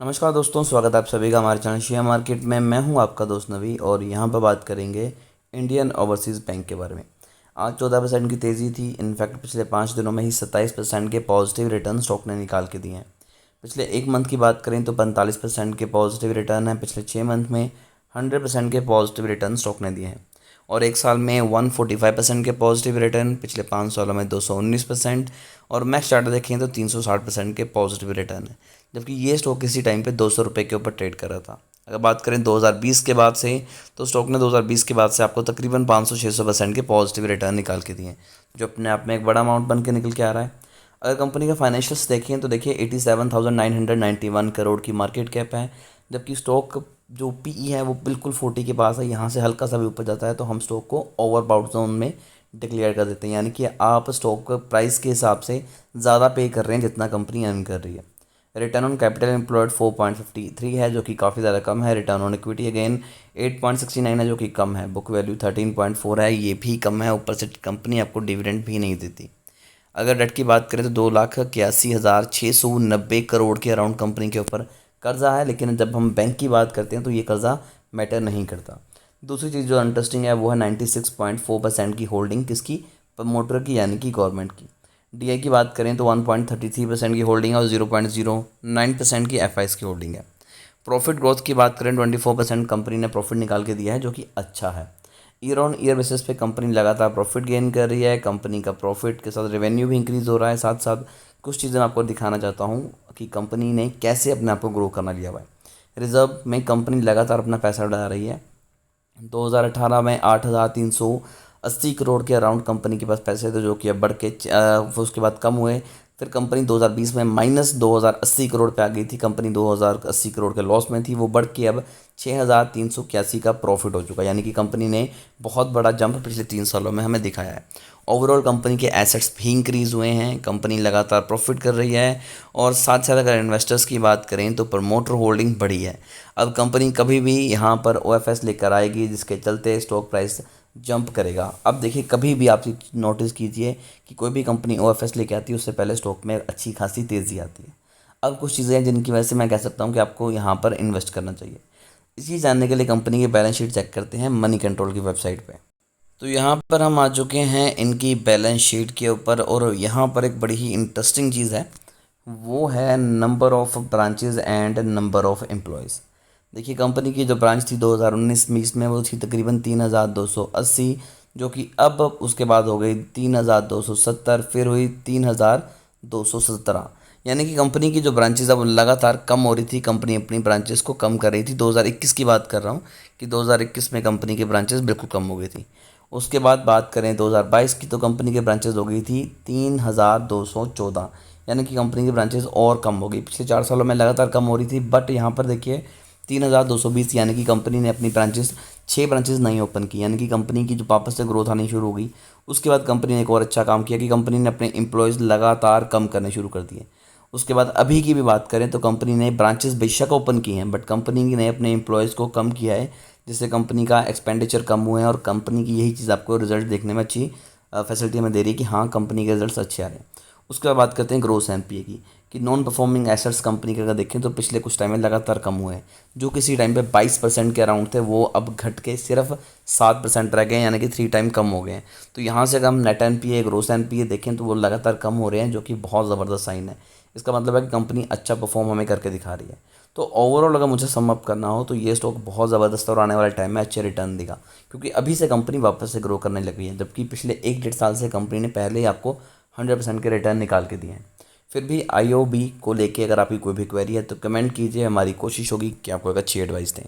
नमस्कार दोस्तों, स्वागत है आप सभी का हमारे चैनल शेयर मार्केट में। मैं हूं आपका दोस्त नवी और यहां पर बात करेंगे इंडियन ओवरसीज़ बैंक के बारे में। आज 14% की तेज़ी थी। इनफैक्ट पिछले 5 दिनों में ही 27% के पॉजिटिव रिटर्न स्टॉक ने निकाल के दिए हैं। पिछले एक मंथ की बात करें तो 45% के पॉजिटिव रिटर्न है। पिछले 6 मंथ में 100% के पॉजिटिव रिटर्न स्टॉक ने दिए हैं और एक साल में 145% के पॉजिटिव रिटर्न, पिछले 5 सालों में 219% और मैक्स चार्ट देखें तो 360% के पॉजिटिव रिटर्न है। जबकि ये स्टॉक किसी टाइम पे 200 रुपये के ऊपर ट्रेड कर रहा था। अगर बात करें 2020 के बाद से, तो स्टॉक ने 2020 के बाद से आपको तकरीबन 500-600% के पॉजिटिव रिटर्न निकाल के दिए हैं, जो अपने आप में एक बड़ा अमाउंट बन के निकल के आ रहा है। अगर कंपनी का फाइनेंशियल्स देखें तो देखिए 87,991 करोड़ की मार्केट कैप है। जबकि स्टॉक जो पीई है वो बिल्कुल 40 के पास है। यहाँ से हल्का सा भी ऊपर जाता है तो हम स्टॉक को ओवरबाउट जोन में डिक्लेयर कर देते हैं, यानी कि आप स्टॉक प्राइस के हिसाब से ज़्यादा पे कर रहे हैं जितना कंपनी अर्न कर रही है। रिटर्न ऑन कैपिटल एम्प्लॉयड 4.53 है, जो कि काफ़ी ज़्यादा कम है। रिटर्न ऑन इक्विटी अगेन 8.69 है, जो कि कम है। बुक वैल्यू 13.4 है, ये भी कम है। ऊपर से कंपनी आपको डिविडेंड भी नहीं देती। अगर डेट की बात करें तो 2,81,690 करोड़ के अराउंड कंपनी के ऊपर कर्जा है। लेकिन जब हम बैंक की बात करते हैं तो ये कर्जा मैटर नहीं करता। दूसरी चीज़ जो इंटरेस्टिंग है वो है 96.4% की होल्डिंग किसकी, प्रमोटर की, यानी कि गवर्नमेंट की। डीआई की बात करें तो 1.33% की होल्डिंग है और 0.09% की एफ की होल्डिंग है। प्रॉफिट ग्रोथ की बात करें 24% कंपनी ने प्रॉफिट निकाल के दिया है, जो कि अच्छा है। ईयर ऑन ईयर बेसिस पे कंपनी लगातार प्रॉफिट गेन कर रही है। कंपनी का प्रॉफिट के साथ रेवेन्यू भी इंक्रीज़ हो रहा है। साथ साथ कुछ चीज़ें मैं आपको दिखाना चाहता हूँ कि कंपनी ने कैसे अपने आप को ग्रो करना लिया हुआ है। रिजर्व में कंपनी लगातार अपना पैसा बढ़ा रही है। 2018 में 8,380 करोड़ के अराउंड कंपनी के पास पैसे थे, जो कि अब बढ़ के उसके बाद कम हुए। फिर कंपनी 2020 में -2,080 करोड़ पे आ गई थी। कंपनी 2,080 करोड़ के लॉस में थी, वो बढ़ के अब 6,381 का प्रॉफिट हो चुका है। यानी कि कंपनी ने बहुत बड़ा जंप पिछले 3 सालों में हमें दिखाया है। ओवरऑल कंपनी के एसेट्स भी इंक्रीज़ हुए हैं। कंपनी लगातार प्रॉफिट कर रही है और साथ साथ अगर इन्वेस्टर्स की बात करें तो प्रमोटर होल्डिंग बढ़ी है। अब कंपनी कभी भी यहाँ पर ओएफएस लेकर आएगी, जिसके चलते स्टॉक प्राइस जंप करेगा। अब देखिए, कभी भी आप नोटिस कीजिए कि कोई भी कंपनी ओएफएस लेके आती है उससे पहले स्टॉक में अच्छी खासी तेज़ी आती है। अब कुछ चीज़ें हैं जिनकी वजह से मैं कह सकता हूँ कि आपको यहाँ पर इन्वेस्ट करना चाहिए। इसी जानने के लिए कंपनी की बैलेंस शीट चेक करते हैं मनी कंट्रोल की वेबसाइट पे। तो यहाँ पर हम आ चुके हैं इनकी बैलेंस शीट के ऊपर और यहाँ पर एक बड़ी ही इंटरेस्टिंग चीज़ है, वो है number of branches and number of employees. देखिए, कंपनी की जो ब्रांच थी 2019-20 में वो थी तकरीबन 3,280, जो कि अब उसके बाद हो गई 3,270, फिर हुई 3,217। यानी कि कंपनी की जो ब्रांचेज़ अब लगातार कम हो रही थी। कंपनी अपनी ब्रांचेज़ को कम कर रही थी। 2021 की बात कर रहा हूँ कि 2021 में कंपनी की ब्रांचेज़ बिल्कुल कम हो गई थी। उसके बाद बात करें 2022 की तो कंपनी की ब्रांचेज़ हो गई थी 3,214। यानी कि कंपनी की ब्रांचेज़ और कम हो गई। पिछले 4 सालों में लगातार कम हो रही थी, बट यहाँ पर देखिए 3,220, यानी कि कंपनी ने अपनी ब्रांचेस 6 ब्रांचेस नहीं ओपन की। यानी कि कंपनी की जो वापस से ग्रोथ आनी शुरू हो गई। उसके बाद कंपनी ने एक और अच्छा काम किया कि कंपनी ने अपने एम्प्लॉयज़ लगातार कम करने शुरू कर दिए। उसके बाद अभी की भी बात करें तो कंपनी ने ब्रांचेस बेशक ओपन की हैं, बट कंपनी ने अपने एम्प्लॉयज़ को कम किया है, जिससे कंपनी का एक्सपेंडिचर कम हुए हैं और कंपनी की यही चीज़ आपको रिजल्ट देखने में अच्छी फैसिलिटी हमें दे रही है कि हाँ, कंपनी के रिजल्ट्स अच्छे आ रहे हैं। उसके बाद बात करते हैं ग्रोस एनपीए की नॉन परफॉर्मिंग एसेट्स कंपनी के अगर देखें तो पिछले कुछ टाइम में लगातार कम हुए हैं। जो किसी टाइम पे 22% के अराउंड थे, वो अब घट के सिर्फ 7% रह गए हैं, यानी कि 3 टाइम कम हो गए हैं। तो यहाँ से अगर हम नेट एनपीए, ग्रोस एनपीए देखें तो वो लगातार कम हो रहे हैं, जो कि बहुत ज़बरदस्त साइन है। इसका मतलब है कि कंपनी अच्छा परफॉर्म हमें करके दिखा रही है। तो ओवरऑल अगर मुझे सम अप करना हो तो ये स्टॉक बहुत ज़बरदस्त और आने वाले टाइम में अच्छे रिटर्न देगा, क्योंकि अभी से कंपनी वापस से ग्रो करने लगी है। जबकि पिछले 1 डेढ़ साल से कंपनी ने पहले ही आपको 100% के रिटर्न निकाल के दिए हैं। फिर भी आईओबी को लेके अगर आपकी कोई भी क्वेरी है तो कमेंट कीजिए, हमारी कोशिश होगी कि आपको एक अच्छी एडवाइस दें।